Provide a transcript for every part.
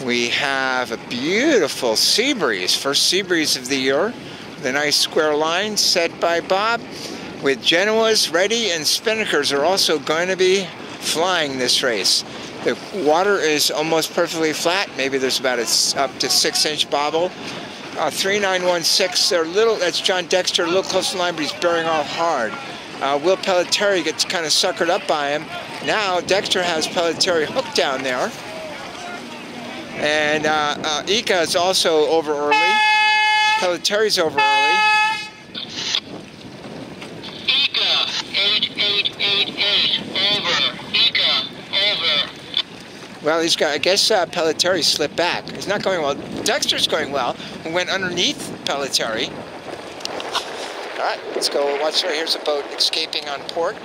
We have a beautiful sea breeze, first sea breeze of the year. The nice square line set by Bob, with Genoas ready, and Spinnakers are also going to be flying this race. The water is almost perfectly flat. Maybe there's about up to 6-inch bobble. 3916, they're little. That's John Dexter, a little close to the line, but he's bearing off hard. Will Pelletieri gets kind of suckered up by him. Now Dexter has Pelletieri hooked down there. And Ika is also over early. Pelletieri's over early. Ika, 8888, over. Ika, over. Well, he's got, I guess Pelletieri slipped back. He's not going well. Dexter's going well. He went underneath Pelletieri. All right, let's go watch right. Here's a boat escaping on port.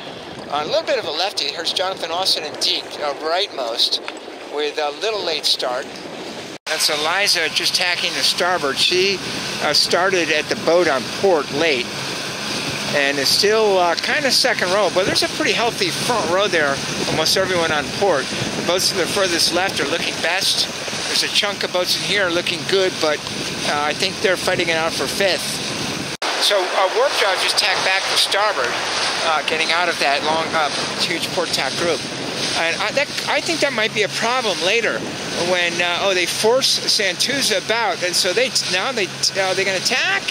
A little bit of a lefty. Here's Jonathan Austin and Deke, rightmost, with a little late start. That's Eliza just tacking to starboard. She started at the boat on port late and is still kind of second row, but there's a pretty healthy front row there, almost everyone on port. The boats to the furthest left are looking best. There's a chunk of boats in here looking good, but I think they're fighting it out for fifth. So Warp Drive just tacked back to starboard, getting out of that long, huge port tack group. And I think that might be a problem later when they force Santuza about, and so they're going to tack.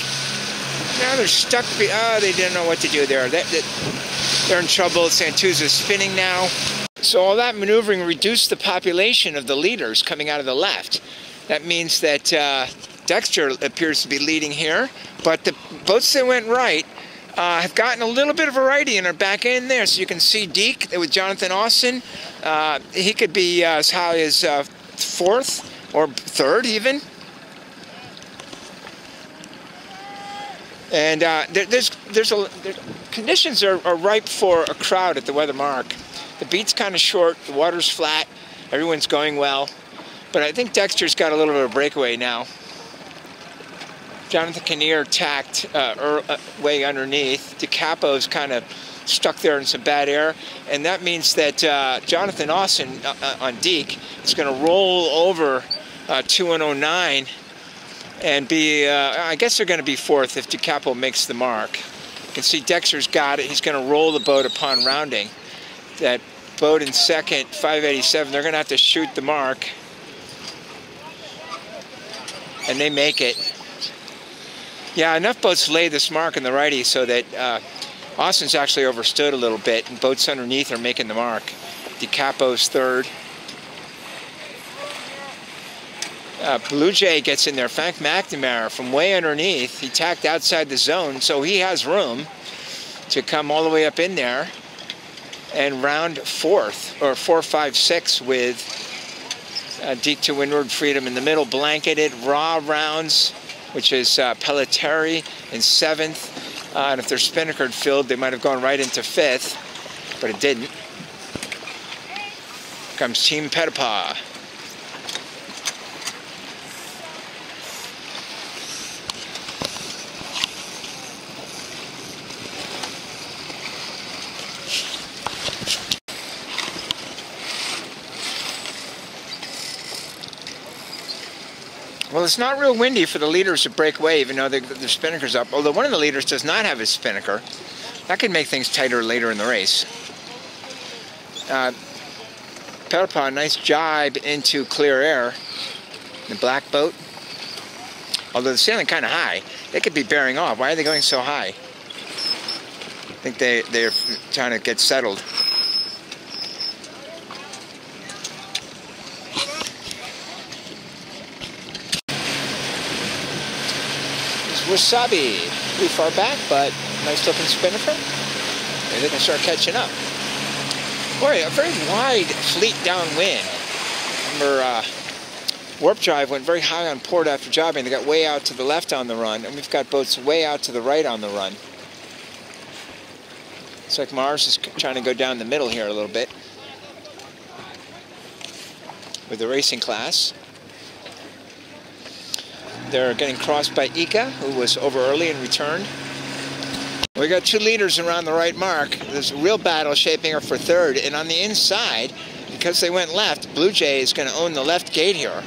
Now they're stuck. They didn't know what to do there. They're in trouble. Santuza's spinning now. So all that maneuvering reduced the population of the leaders coming out of the left. That means that Dexter appears to be leading here, but the boats that went right have gotten a little bit of variety and are back in there. So you can see Deke with Jonathan Austin. He could be as high as fourth or third even. And conditions are ripe for a crowd at the weather mark. The beat's kind of short, the water's flat, everyone's going well. But I think Dexter's got a little bit of a breakaway now. Jonathan Kinnear tacked way underneath. DiCapo's kind of stuck there in some bad air. And that means that Jonathan Austin on Deke is going to roll over 2-109 and be, I guess they're going to be fourth if DiCapo makes the mark. You can see Dexter's got it. He's going to roll the boat upon rounding. That boat in second, 587, they're going to have to shoot the mark. And they make it. Yeah, enough boats lay this mark in the righty so that Austin's actually overstood a little bit, and boats underneath are making the mark. DiCapo's third. Blue Jay gets in there. Frank McNamara from way underneath. He tacked outside the zone, so he has room to come all the way up in there and round fourth, or 4-5-6 with Deke to windward, Freedom in the middle, blanketed, raw rounds, which is Pelletieri in seventh. And if they're Spinnaker filled, they might have gone right into fifth, but it didn't. Comes Team Pettipaw. Well, it's not real windy for the leaders to break away, even though their spinnaker's up. Although one of the leaders does not have his spinnaker. That could make things tighter later in the race. Pettipaw, nice jibe into clear air. The black boat. Although they're sailing kind of high. They could be bearing off. Why are they going so high? I think they're trying to get settled. Wasabi, pretty far back, but nice looking spinnaker. Maybe they can start catching up. Boy, a very wide fleet downwind. Remember, Warp Drive went very high on port after jobbing. They got way out to the left on the run, and we've got boats way out to the right on the run. It's like Mars is trying to go down the middle here a little bit with the racing class. They're getting crossed by Ika, who was over early and returned. We got two leaders around the right mark. There's a real battle shaping up for third. And on the inside, because they went left, Blue Jay is going to own the left gate here.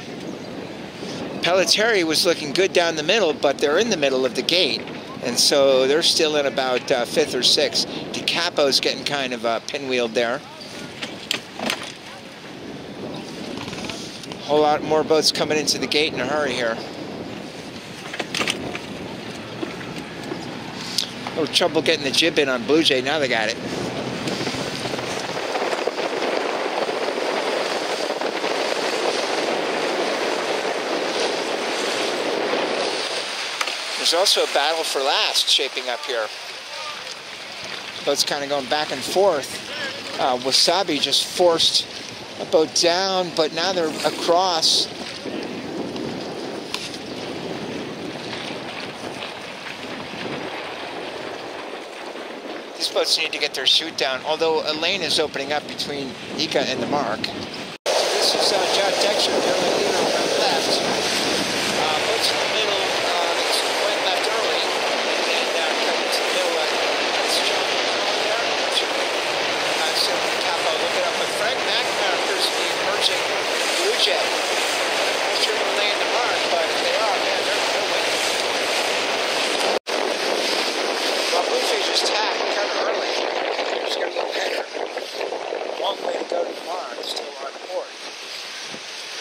Pelletieri was looking good down the middle, but they're in the middle of the gate, and so they're still in about 5th or 6th. DiCapo's getting kind of pinwheeled there. A whole lot more boats coming into the gate in a hurry here. A little trouble getting the jib in on Blue Jay. Now they got it. There's also a battle for last shaping up here. Boats kind of going back and forth. Wasabi just forced a boat down, but now they're across. These boats need to get their chute down, although a lane is opening up between Ika and the mark. This is John Dexter, the early leader on the left. Boats in the middle, went left early, and cut into the middle. That's John there. So Capo, look it up. But Frank McNamara appears to be emerging Blue Jay. I'm not sure they're laying the mark, but if they are, man, they're winning. Well, Blue Jay just tacked kind of early. Just got a little header. Long way to go to the mark, still on board.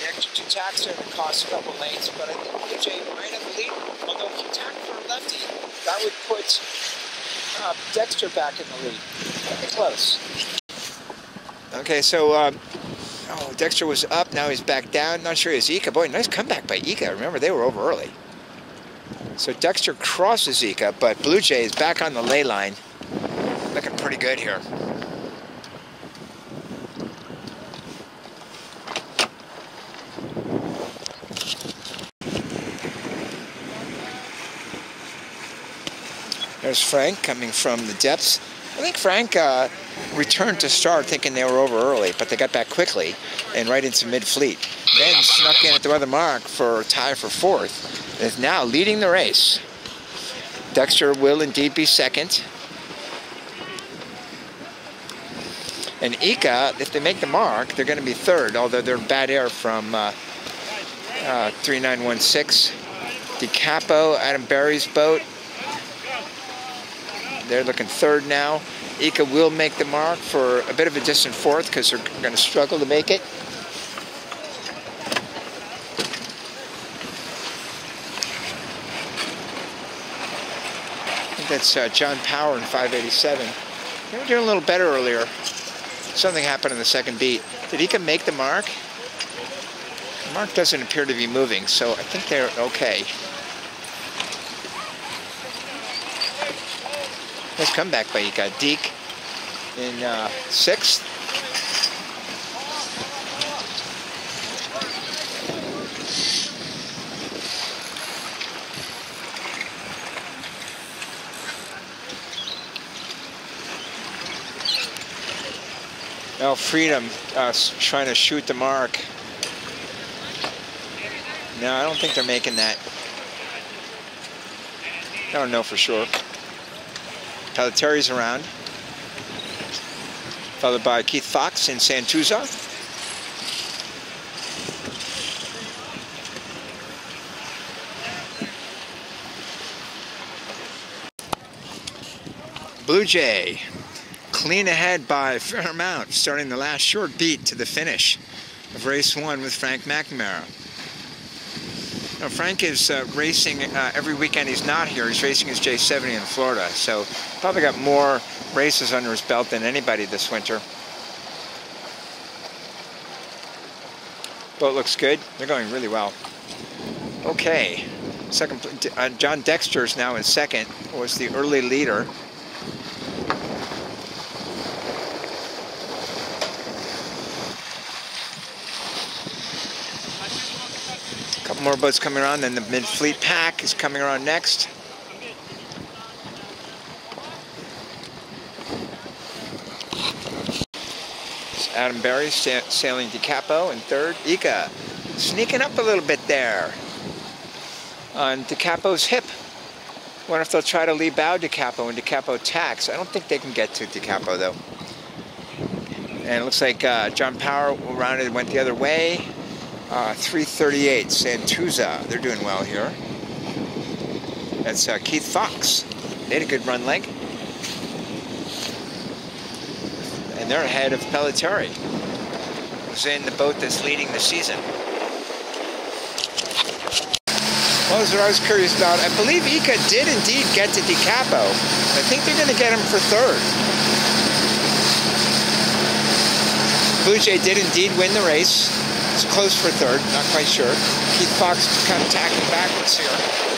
The extra 2 tacks are going to cost a couple lanes, but I think Blue Jay might have the lead. Although if you tack for a lefty, that would put Dexter back in the lead. Pretty close. Okay, so Dexter was up, now he's back down. Not sure he's Ika. Boy, nice comeback by Ika. Remember, they were over early. So Dexter crosses Ika, but Blue Jay is back on the lay line. Looking pretty good here. There's Frank coming from the depths. I think Frank returned to start thinking they were over early, but they got back quickly and right into mid-fleet. Then snuck in at the weather mark for a tie for 4th. And is now leading the race. Dexter will indeed be 2nd. And Ika, if they make the mark, they're going to be 3rd, although they're bad air from 3916. DiCapo, Adam Berry's boat. They're looking 3rd now. Ika will make the mark for a bit of a distant 4th because they're going to struggle to make it. I think that's John Power in 587. They were doing a little better earlier. Something happened in the 2nd beat. Did Ika make the mark? The mark doesn't appear to be moving, so I think they're okay. Nice comeback by Ika. Deke in 6th. Now Freedom trying to shoot the mark. No, I don't think they're making that. I don't know for sure. Pelletieri's around, followed by Keith Fox in Santuza. Blue Jay, clean ahead by a fair amount, starting the last short beat to the finish of race 1 with Frank McNamara. Now, Frank is racing every weekend he's not here. He's racing his J70 in Florida, so probably got more races under his belt than anybody this winter. Boat looks good. They're going really well. Okay, John Dexter is now in 2nd. Was the early leader. Couple more boats coming around, then the mid-fleet pack is coming around next. It's Adam Berry sailing DiCapo in 3rd. Ika sneaking up a little bit there on DiCapo's hip. Wonder if they'll try to lead bow DiCapo and DiCapo tacks. I don't think they can get to DiCapo though. And it looks like John Power rounded, went the other way. 338, Santuza. They're doing well here. That's Keith Fox. They had a good run leg. And they're ahead of Pelletieri, who's in the boat that's leading the season. Well, that's what I was curious about. I believe Ika did indeed get to Di Capo. I think they're going to get him for third. Boucher did indeed win the race. It's close for third, not quite sure. Keith Fox kind of tacking backwards here.